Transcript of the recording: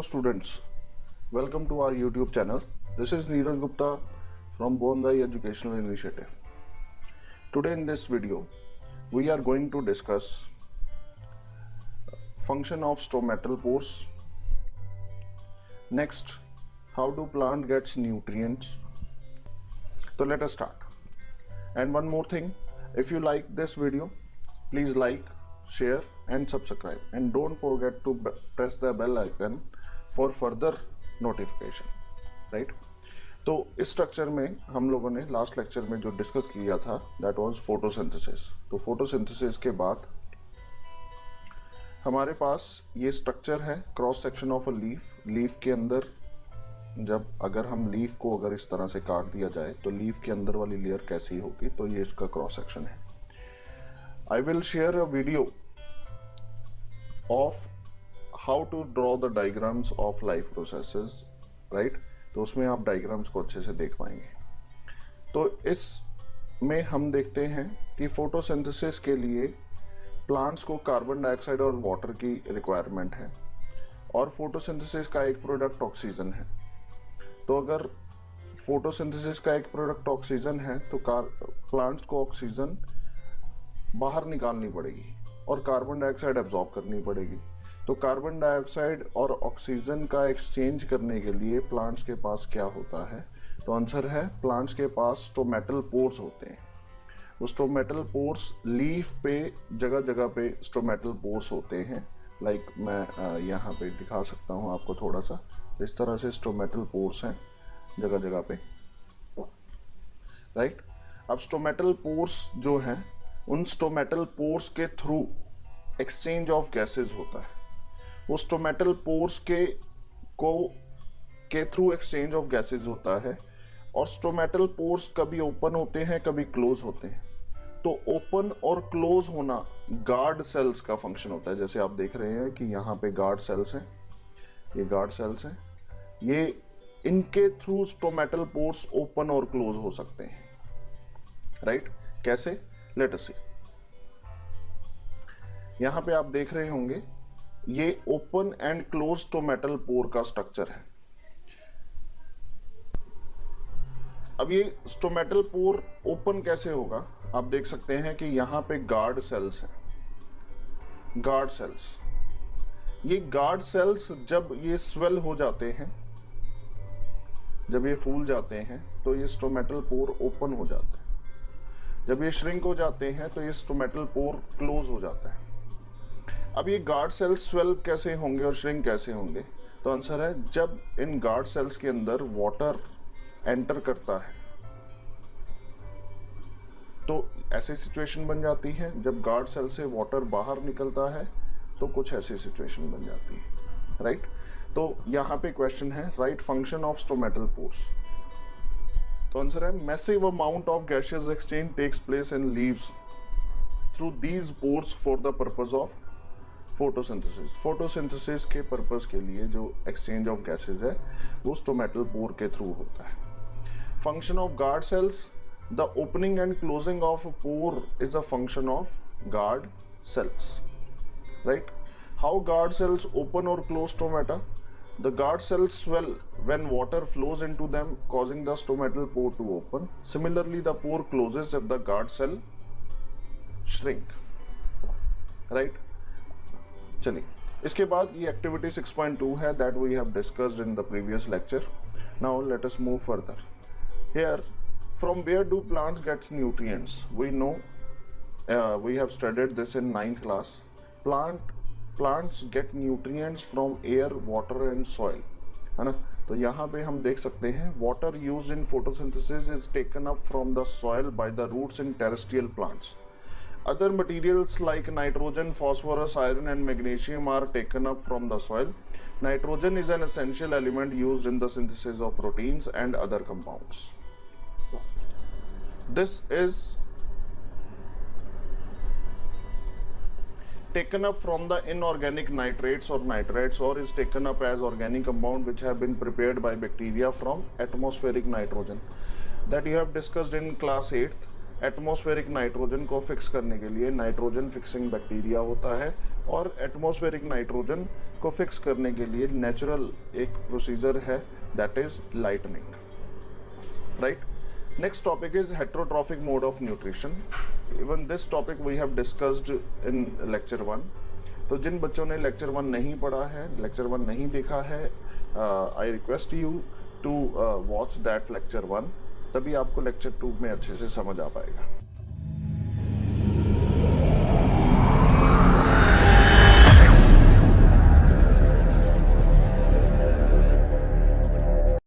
students, welcome to our YouTube channel. This is Neeraj Gupta from Bondai Educational Initiative. Today in this video, we are going to discuss function of stomatal pores. Next, how do plant gets nutrients? So let us start. And one more thing, if you like this video, please like, share and subscribe, and don't forget to press the bell icon for further notification, right? तो इस structure में हम लोगों ने last lecture में जो discuss किया था दैट वाज फोटोसिंथेसिस। तो फोटोसिंथेसिस के बाद हमारे पास ये स्ट्रक्चर है, cross section of a leaf. Leaf के अंदर जब अगर हम लीफ को अगर इस तरह से काट दिया जाए तो लीफ के अंदर वाली लेयर कैसी होगी, तो ये इसका क्रॉस सेक्शन है। I will share a video of how to draw the diagrams of life processes, right? तो उसमें आप डायग्राम्स को अच्छे से देख पाएंगे। तो इसमें हम देखते हैं कि फोटोसिंथेसिस के लिए प्लांट्स को कार्बन डाइऑक्साइड और वाटर की रिक्वायरमेंट है, और फोटोसिंथेसिस का एक प्रोडक्ट ऑक्सीजन है। तो अगर फोटोसिंथेसिस का एक प्रोडक्ट ऑक्सीजन है तो प्लांट्स को ऑक्सीजन बाहर निकालनी पड़ेगी और कार्बन डाइऑक्साइड एब्जॉर्ब करनी पड़ेगी। तो कार्बन डाइऑक्साइड और ऑक्सीजन का एक्सचेंज करने के लिए प्लांट्स के पास क्या होता है? तो आंसर है प्लांट्स के पास स्टोमेटल पोर्स होते हैं। वो स्टोमेटल पोर्स लीफ पे जगह जगह पे स्टोमेटल पोर्स होते हैं। लाइक मैं यहाँ पे दिखा सकता हूँ आपको थोड़ा सा, इस तरह से स्टोमेटल पोर्स हैं जगह जगह पे, राइट। अब स्टोमेटल पोर्स जो हैं, उन स्टोमेटल पोर्स के थ्रू एक्सचेंज ऑफ गैसेस होता है। वो स्टोमेटल पोर्स के थ्रू एक्सचेंज ऑफ गैसेस होता है, और स्टोमेटल पोर्स कभी ओपन होते हैं कभी क्लोज होते हैं। तो ओपन और क्लोज होना गार्ड सेल्स का फंक्शन होता है। जैसे आप देख रहे हैं कि यहाँ पे गार्ड सेल्स हैं, ये गार्ड सेल्स हैं, ये इनके थ्रू स्टोमेटल पोर्स ओपन और क्लोज हो सकते हैं, राइट। कैसे? लेट अस सी। यहां पे आप देख रहे होंगे ये open and close stomatal pore का स्ट्रक्चर है। अब ये स्टोमेटल पोर ओपन कैसे होगा? आप देख सकते हैं कि यहां पे गार्ड सेल्स हैं। गार्ड सेल्स, ये गार्ड सेल्स जब ये स्वेल हो जाते हैं, जब ये फूल जाते हैं तो ये स्टोमेटल पोर ओपन हो जाता है। जब ये श्रिंक हो जाते हैं तो ये स्टोमेटल पोर क्लोज हो जाता है। अब ये गार्ड सेल्स स्वेल कैसे होंगे और श्रिंक कैसे होंगे? तो आंसर है जब इन गार्ड सेल्स के अंदर वाटर एंटर करता है तो ऐसी सिचुएशन बन जाती है। जब गार्ड सेल से वाटर बाहर निकलता है तो कुछ ऐसी सिचुएशन बन जाती है, राइट। तो यहाँ पे क्वेश्चन है, right function of stomatal pores. तो आंसर है massive amount of gaseous exchange takes place in leaves through these pores for the purpose of photosynthesis. Photosynthesis के पर्पस के लिए जो एक्सचेंज ऑफ गैसेस है वो स्टोमेटल पोर के थ्रू होता है। Function of guard cells, the opening and closing of pore is a function of guard cells, right. How guard cells open और close stomata? The guard cells swell when water flows into them, causing the stomatal pore to open. Similarly, the pore closes if the guard cell shrink. Right? चलिए, इसके बाद ये activity 6.2 है that we have discussed in the previous lecture. Now let us move further. Here, from where do plants get nutrients? We know we have studied this in 9th class. Plants get nutrients from air, water and soil, है ना। तो यहाँ पे हम देख सकते हैं water used in photosynthesis is taken up from the soil by the roots in terrestrial plants. Other materials like nitrogen, phosphorus, iron and magnesium are taken up from the soil. Nitrogen is an essential element used in the synthesis of proteins and other compounds. This is taken up from the inorganic nitrates or nitrites, or is taken up as organic compound which have been prepared by bacteria from atmospheric nitrogen, that you have discussed in class 8th, atmospheric nitrogen को fix करने के लिए nitrogen fixing bacteria होता है, और atmospheric nitrogen को fix करने के लिए नेचुरल एक प्रोसीजर है, that is lightning, right. Next topic is heterotrophic mode of nutrition. Even this topic we have discussed in lecture 1। तो जिन बच्चों ने लेक्चर 1 नहीं पढ़ा है, लेक्चर 1 नहीं देखा है, I request you to watch that lecture 1, तभी आपको लेक्चर 2 में अच्छे से समझ आ पाएगा।